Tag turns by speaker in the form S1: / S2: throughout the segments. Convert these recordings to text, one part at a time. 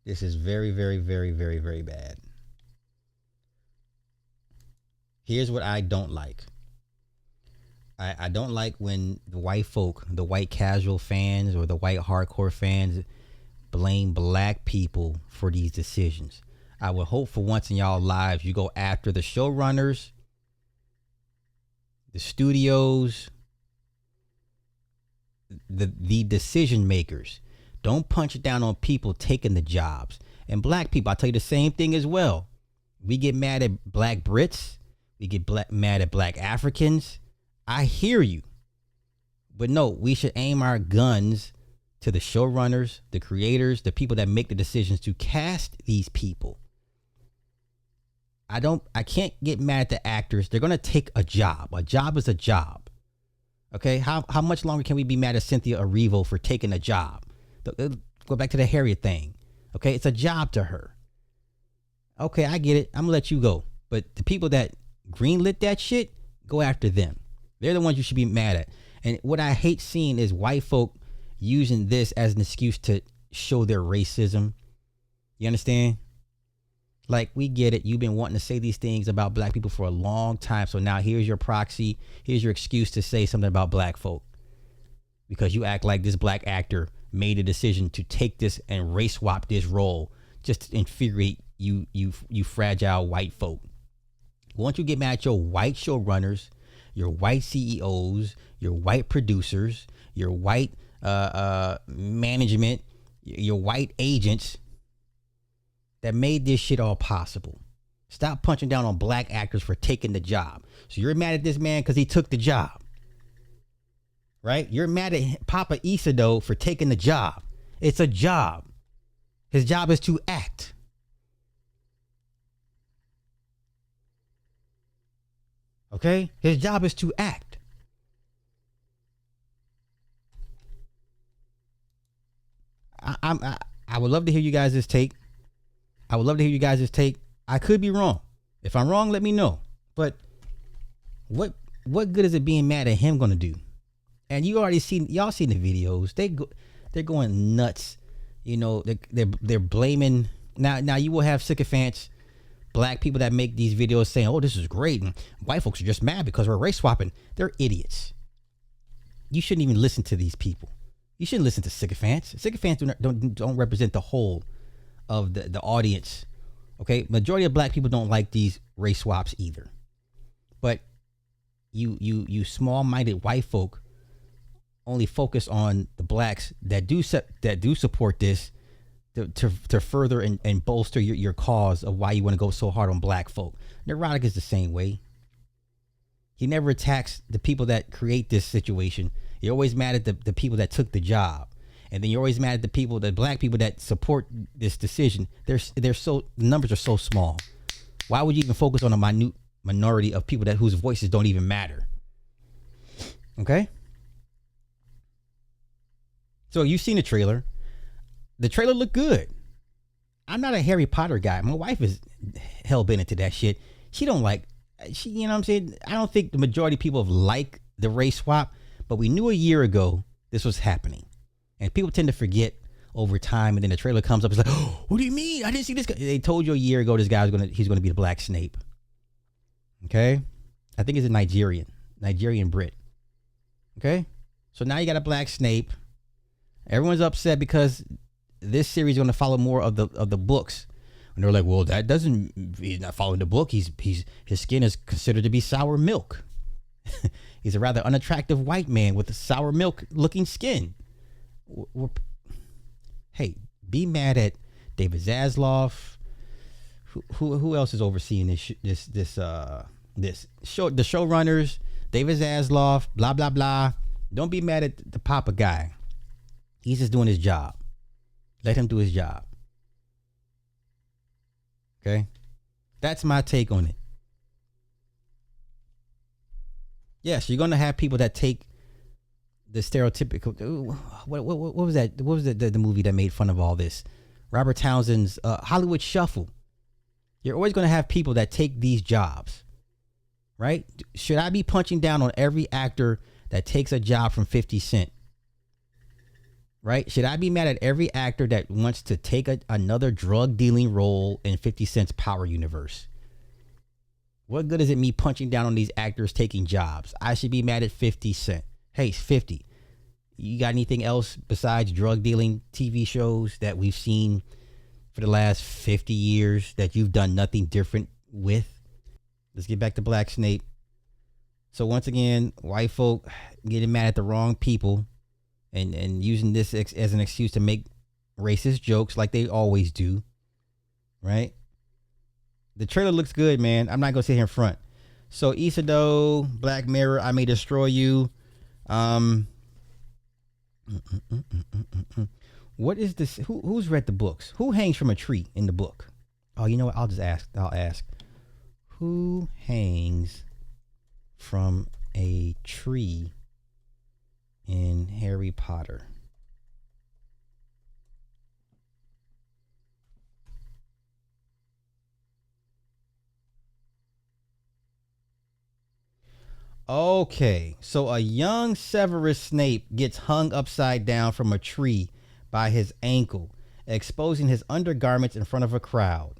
S1: This is very, very, very, very, very bad. Here's what I don't like. I don't like when the white folk, the white casual fans or the white hardcore fans blame black people for these decisions. I would hope for once in y'all lives you go after the showrunners, the studios, the decision makers. Don't punch it down on people taking the jobs. And black people, I'll tell you the same thing as well. We get mad at black Brits. We get mad at black Africans. I hear you. But no, we should aim our guns to the showrunners, the creators, the people that make the decisions to cast these people. I can't get mad at the actors. They're going to take a job. A job is a job. Okay? How much longer can we be mad at Cynthia Erivo for taking a job? Go back to the Harriet thing. Okay? It's a job to her. Okay, I get it. I'm going to let you go. But the people that greenlit that shit, go after them. They're the ones you should be mad at. And what I hate seeing is white folk using this as an excuse to show their racism. You understand? Like, we get it. You've been wanting to say these things about black people for a long time. So now here's your proxy. Here's your excuse to say something about black folk. Because you act like this black actor made a decision to take this and race swap this role just to infuriate you fragile white folk. Won't you get mad at your white showrunners, your white CEOs, your white producers, your white management, your white agents that made this shit all possible? Stop punching down on black actors for taking the job. So you're mad at this man because he took the job, right? You're mad at Papa Issa though for taking the job. It's a job. His job is to act. Okay? His job is to act. I would love to hear you guys' take. I would love to hear you guys' take. I could be wrong. If I'm wrong, let me know. But what good is it being mad at him gonna do? And y'all seen the videos. They're going nuts. You know, they're blaming. Now you will have sycophants, black people that make these videos saying, "Oh, this is great," and white folks are just mad because we're race swapping. They're idiots. You shouldn't even listen to these people. You shouldn't listen to sycophants. Sycophants don't represent the whole of the audience. Okay, majority of black people don't like these race swaps either. But you small-minded white folk only focus on the blacks that do support this to further and bolster your cause of why you want to go so hard on black folk. Neurotic is the same way. He never attacks the people that create this situation. You're always mad at the people that took the job. And then you're always mad at the black people that support this decision. The numbers are so small. Why would you even focus on a minute minority of people whose voices don't even matter? Okay? So you've seen the trailer. The trailer looked good. I'm not a Harry Potter guy. My wife is hell-bent into that shit. You know what I'm saying? I don't think the majority of people have liked the race swap, but we knew a year ago this was happening. And people tend to forget over time, and then the trailer comes up. It's like, oh, what do you mean? I didn't see this guy. They told you a year ago this guy he's gonna be the black Snape. Okay, I think he's a Nigerian Brit. Okay, so now you got a black Snape. Everyone's upset because this series is gonna follow more of the books. And they're like, well, he's not following the book. His skin is considered to be sour milk. He's a rather unattractive white man with a sour milk looking skin. Hey, be mad at David Zaslav. Who else is overseeing this show? The showrunners, David Zaslav, blah blah blah. Don't be mad at the Papa guy. He's just doing his job. Let him do his job. Okay, that's my take on it. Yes, you're gonna have people that take the stereotypical. What was that? What was the movie that made fun of all this? Robert Townsend's Hollywood Shuffle. You're always going to have people that take these jobs, right? Should I be punching down on every actor that takes a job from 50 Cent? right? Should I be mad at every actor that wants to take another drug dealing role in 50 Cent's Power universe? What good is it me punching down on these actors taking jobs? I should be mad at 50 Cent. Hey, 50. You got anything else besides drug dealing TV shows that we've seen for the last 50 years that you've done nothing different with? Let's get back to Black Snape. So once again, white folk getting mad at the wrong people and using this as an excuse to make racist jokes like they always do, right? The trailer looks good, man. I'm not going to sit here in front. So Isado, Black Mirror, I May Destroy You. What is this? Who's read the books? Who hangs from a tree in the book? Oh, you know what? I'll ask. Who hangs from a tree in Harry Potter? Okay, so a young Severus Snape gets hung upside down from a tree by his ankle, exposing his undergarments in front of a crowd.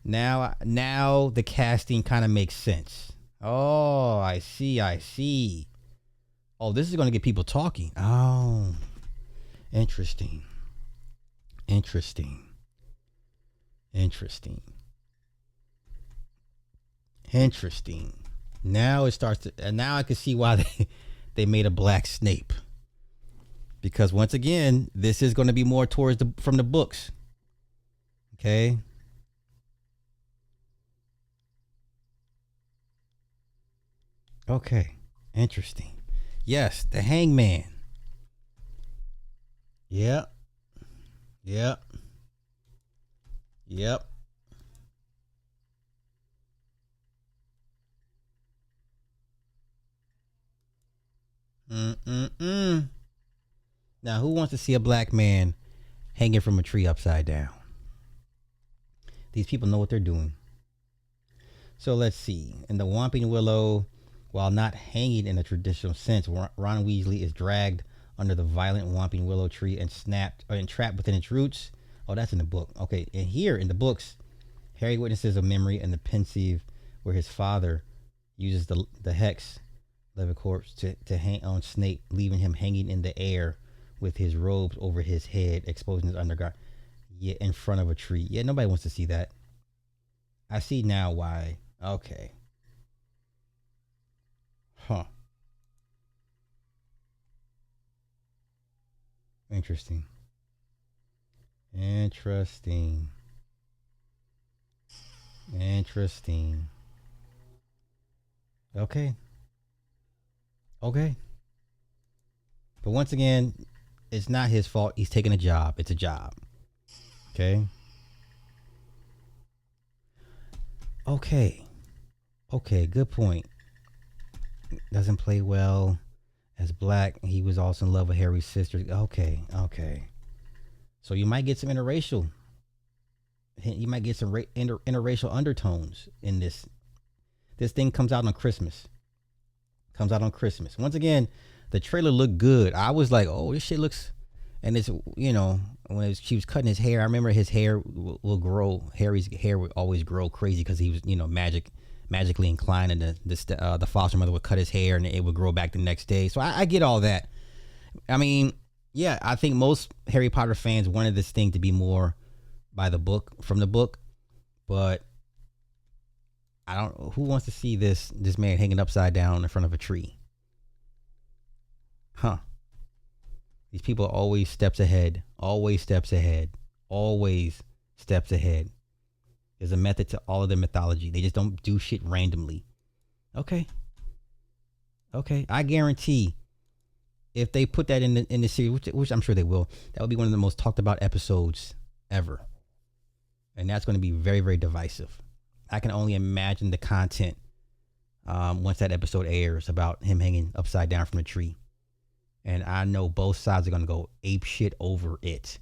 S1: Now the casting kind of makes sense. Oh, I see. Oh, this is going to get people talking. Oh, interesting. Now it starts to, and now I can see why they made a black Snape. Because once again, this is going to be more towards from the books. Okay. Okay. Interesting. Yes, the Hangman. Yep. Now, who wants to see a black man hanging from a tree upside down? These people know what they're doing. So let's see. In the Whomping Willow, while not hanging in a traditional sense, Ron Weasley is dragged under the violent Whomping Willow tree and trapped within its roots. Oh, that's in the book. Okay, and here in the books, Harry witnesses a memory in the Pensieve where his father uses the hex Levicorpse to hang on Snape, leaving him hanging in the air with his robes over his head, exposing his undergarment. Yeah, in front of a tree. Yeah, nobody wants to see that. I see now why. Okay. Huh. Interesting. Okay. But once again, it's not his fault. He's taking a job. It's a job. Okay. Good point. Doesn't play well as black. He was also in love with Harry's sister. Okay. So you might get some interracial. You might get some interracial undertones in this. This thing comes out on Christmas. Once again, the trailer looked good. I was like, oh, this shit looks. And it's, when she was cutting his hair, I remember his hair will grow. Harry's hair would always grow crazy because he was, magically inclined, and the foster mother would cut his hair and it would grow back the next day. So I get all that. I mean, yeah, I think most Harry Potter fans wanted this thing to be more from the book, but who wants to see this man hanging upside down in front of a tree? Huh. These people are always steps ahead. There's a method to all of their mythology. They just don't do shit randomly. Okay. I guarantee if they put that in the series, which I'm sure they will, that would be one of the most talked about episodes ever. And that's going to be very, very divisive. I can only imagine the content once that episode airs about him hanging upside down from a tree. And I know both sides are going to go ape shit over it.